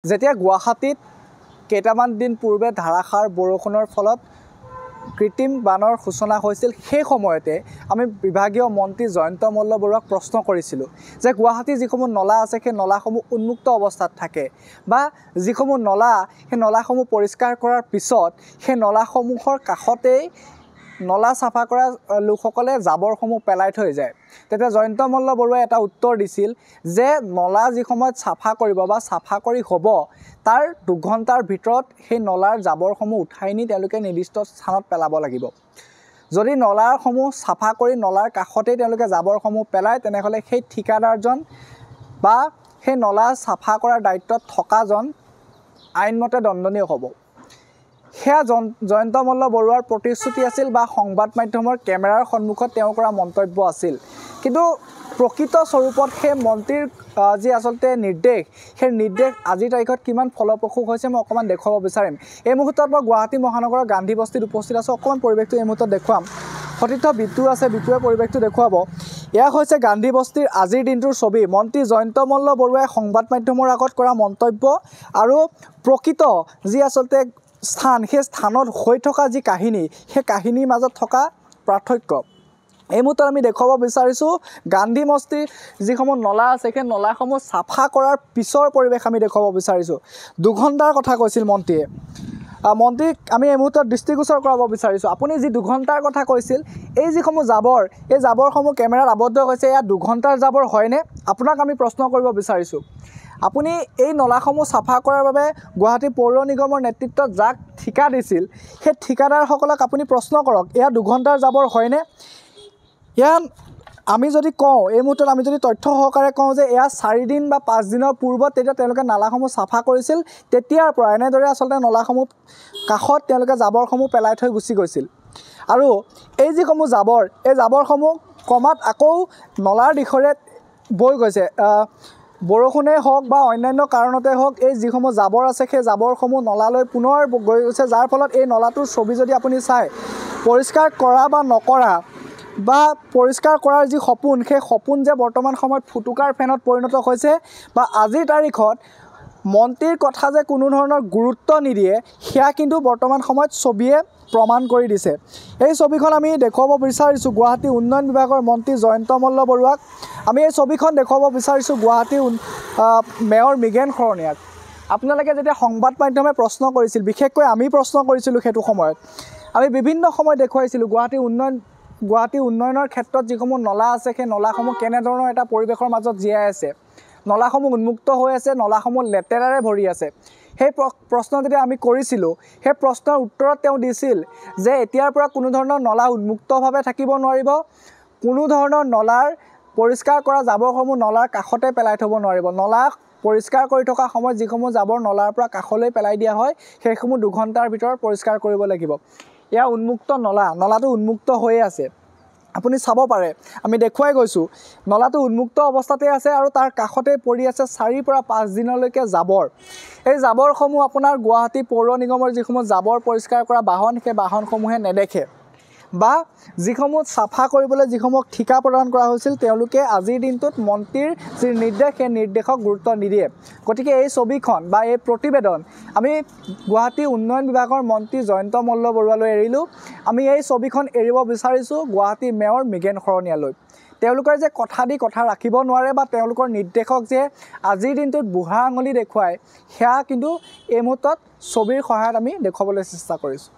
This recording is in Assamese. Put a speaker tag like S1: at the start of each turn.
S1: যেতিয়া গুৱাহাটীত কেইটামান দিন পূৰ্বে ধাৰাসাৰ বৰষুণৰ ফলত কৃত্ৰিম বানৰ সূচনা হৈছিল, সেই সময়তে আমি বিভাগীয় মন্ত্ৰী জয়ন্ত মল্ল বৰুৱাক প্ৰশ্ন কৰিছিলোঁ যে গুৱাহাটীৰ যিসমূহ নলা আছে সেই নলাসমূহ উন্মুক্ত অৱস্থাত থাকে বা যিসমূহ নলা সেই নলাসমূহ পৰিষ্কাৰ কৰাৰ পিছত সেই নলাসমূহৰ কাষতেই নলা চাফা কৰা লোকসকলে জাবৰসমূহ পেলাই থৈ যায়। তেতিয়া জয়ন্ত মল্ল বৰুৱাই এটা উত্তৰ দিছিল যে নলা যি সময়ত চাফা কৰিব বা চাফা কৰি হ'ব তাৰ 2 ঘণ্টাৰ ভিতৰত সেই নলাৰ জাবৰসমূহ উঠাই নি তেওঁলোকে নিৰ্দিষ্ট স্থানত পেলাব লাগিব। যদি নলাসমূহ চাফা কৰি নলাৰ কাষতেই তেওঁলোকে জাবৰসমূহ পেলায় তেনেহ'লে সেই ঠিকাদাৰজন বা সেই নলা চাফা কৰাৰ দায়িত্বত থকাজন আইনমতে দণ্ডনীয় হ'ব। সেয়া জয়ন্ত মল্ল বৰুৱাৰ প্ৰতিশ্ৰুতি আছিল বা সংবাদ মাধ্যমৰ কেমেৰাৰ সন্মুখত তেওঁ কৰা মন্তব্য আছিল। কিন্তু প্ৰকৃত স্বৰূপত সেই মন্ত্ৰীৰ যি আচলতে নিৰ্দেশ, সেই নিৰ্দেশ আজিৰ তাৰিখত কিমান ফলপ্ৰসূ হৈছে মই অকণমান দেখুৱাব বিচাৰিম। এই মুহূৰ্তত মই গুৱাহাটী মহানগৰৰ গান্ধী বস্তিত উপস্থিত আছোঁ। অকণমান পৰিৱেশটো এই মুহূৰ্তত দেখুৱাম। সতীৰ্থ বিটু আছে, বিটুৱে পৰিৱেশটো দেখুৱাব। এয়া হৈছে গান্ধী বস্তিৰ আজিৰ দিনটোৰ ছবি। মন্ত্ৰী জয়ন্ত মল্ল বৰুৱাই সংবাদ মাধ্যমৰ আগত কৰা মন্তব্য আৰু প্ৰকৃত যি আচলতে স্থান, সেই স্থানত হৈ থকা যি কাহিনী, সেই কাহিনীৰ মাজত থকা পাৰ্থক্য এই মুহূৰ্তত আমি দেখুৱাব বিচাৰিছোঁ। গান্ধী বস্তিৰ যিসমূহ নলা আছে সেই নলাসমূহ চাফা কৰাৰ পিছৰ পৰিৱেশ আমি দেখুৱাব বিচাৰিছোঁ। 2 ঘণ্টাৰ কথা কৈছিল মন্ত্ৰীয়ে। মন্ত্ৰীক আমি এই মুহূৰ্তত দৃষ্টিগোচৰ কৰাব বিচাৰিছোঁ। আপুনি যি 2 ঘণ্টাৰ কথা কৈছিল, এই যিসমূহ জাবৰ, এই জাবৰসমূহ কেমেৰাত আবদ্ধ হৈছে, এয়া 2 ঘণ্টাৰ জাবৰ হয়নে? আপোনাক আমি প্ৰশ্ন কৰিব বিচাৰিছোঁ। আপুনি এই নলাসমূহ চাফা কৰাৰ বাবে গুৱাহাটী পৌৰ নিগমৰ নেতৃত্বত যাক ঠিকা দিছিল সেই ঠিকাদাৰসকলক আপুনি প্ৰশ্ন কৰক, এয়া 2 ঘণ্টাৰ জাবৰ হয়নে? এয়া আমি যদি কওঁ, এই মুহূৰ্তত আমি যদি তথ্য সহকাৰে কওঁ যে এয়া 4 দিন বা 5 দিনৰ পূৰ্বত তেতিয়া তেওঁলোকে নালাসমূহ চাফা কৰিছিল, তেতিয়াৰ পৰা এনেদৰে আচলতে নলাসমূহ কাষত তেওঁলোকে জাবৰসমূহ পেলাই থৈ গুচি গৈছিল। আৰু এই যিসমূহ জাবৰ, এই জাবৰসমূহ ক্ৰমাৎ আকৌ নলাৰ দিশৰে বৈ গৈছে। বৰষুণেই হওক বা অন্যান্য কাৰণতে হওক, এই যিসমূহ জাবৰ আছে সেই জাবৰসমূহ নলালৈ পুনৰ গৈ গৈছে, যাৰ ফলত এই নলাটোৰ ছবি যদি আপুনি চায়, পৰিষ্কাৰ কৰা বা নকৰা বা পৰিষ্কাৰ কৰাৰ যি সপোন, সেই সপোন যে বৰ্তমান সময়ত ফুটুকাৰ ফেনত পৰিণত হৈছে বা আজিৰ তাৰিখত মন্ত্ৰীৰ কথা যে কোনো ধৰণৰ গুৰুত্ব নিদিয়ে, সেয়া কিন্তু বৰ্তমান সময়ত ছবিয়ে প্ৰমাণ কৰি দিছে। এই ছবিখন আমি দেখুৱাব বিচাৰিছোঁ গুৱাহাটী উন্নয়ন বিভাগৰ মন্ত্ৰী জয়ন্ত মল্ল বৰুৱাক। আমি এই ছবিখন দেখুৱাব বিচাৰিছোঁ গুৱাহাটীৰ মেয়ৰ মৃগেন শৰণীয়াক। আপোনালোকে যেতিয়া সংবাদ মাধ্যমে প্ৰশ্ন কৰিছিল, বিশেষকৈ আমি প্ৰশ্ন কৰিছিলোঁ সেইটো সময়ত, আমি বিভিন্ন সময় দেখুৱাইছিলোঁ গুৱাহাটী উন্নয়নৰ ক্ষেত্ৰত যিসমূহ নলা আছে সেই নলাসমূহ কেনেধৰণৰ এটা পৰিৱেশৰ মাজত জীয়াই আছে, নলাসমূহ উন্মুক্ত হৈ আছে, নলাসমূহ লেতেৰাৰে ভৰি আছে। সেই প্ৰশ্ন যেতিয়া আমি কৰিছিলোঁ, সেই প্ৰশ্নৰ উত্তৰত তেওঁ দিছিল যে এতিয়াৰ পৰা কোনো ধৰণৰ নলা উন্মুক্তভাৱে থাকিব নোৱাৰিব, কোনো ধৰণৰ নলাৰ পৰিষ্কাৰ কৰা জাবৰসমূহ নলাৰ কাষতে পেলাই থ'ব নোৱাৰিব। নলা পৰিষ্কাৰ কৰি থকা সময়ত যিসমূহ জাবৰ নলাৰ পৰা কাষলৈ পেলাই দিয়া হয়, সেইসমূহ 2 ঘণ্টাৰ ভিতৰত পৰিষ্কাৰ কৰিব লাগিব। এয়া উন্মুক্ত নলাটো উন্মুক্ত হৈয়ে আছে। আপুনি চাব পাৰে, আমি দেখুৱাই গৈছোঁ, নলাটো উন্মুক্ত অৱস্থাতে আছে আৰু তাৰ কাষতে পৰি আছে 4 পৰা 5 দিনলৈকে জাবৰ। এই জাবৰসমূহ আপোনাৰ গুৱাহাটী পৌৰ নিগমৰ যিসমূহ জাবৰ পৰিষ্কাৰ কৰা বাহন, সেই বাহনসমূহে নেদেখে বা যিসমূহ চাফা কৰিবলৈ যিসমূহ ঠিকা প্ৰদান কৰা হৈছিল, তেওঁলোকে আজিৰ দিনটোত মন্ত্ৰীৰ যি নিৰ্দেশ, সেই নিৰ্দেশক গুৰুত্ব নিদিয়ে। গতিকে এই ছবিখন বা এই প্ৰতিবেদন আমি গুৱাহাটী উন্নয়ন বিভাগৰ মন্ত্ৰী জয়ন্ত মল্ল বৰুৱালৈ এৰিলোঁ। আমি এই ছবিখন এৰিব বিচাৰিছোঁ গুৱাহাটী মেয়ৰ মৃগেন শৰণীয়ালৈ। তেওঁলোকে যে কথা দি কথা ৰাখিব নোৱাৰে বা তেওঁলোকৰ নিৰ্দেশক যে আজিৰ দিনটোত বুঢ়া আঙুলি দেখুৱায়, সেয়া কিন্তু এই মুহূৰ্তত ছবিৰ সহায়ত আমি দেখুৱাবলৈ চেষ্টা কৰিছোঁ।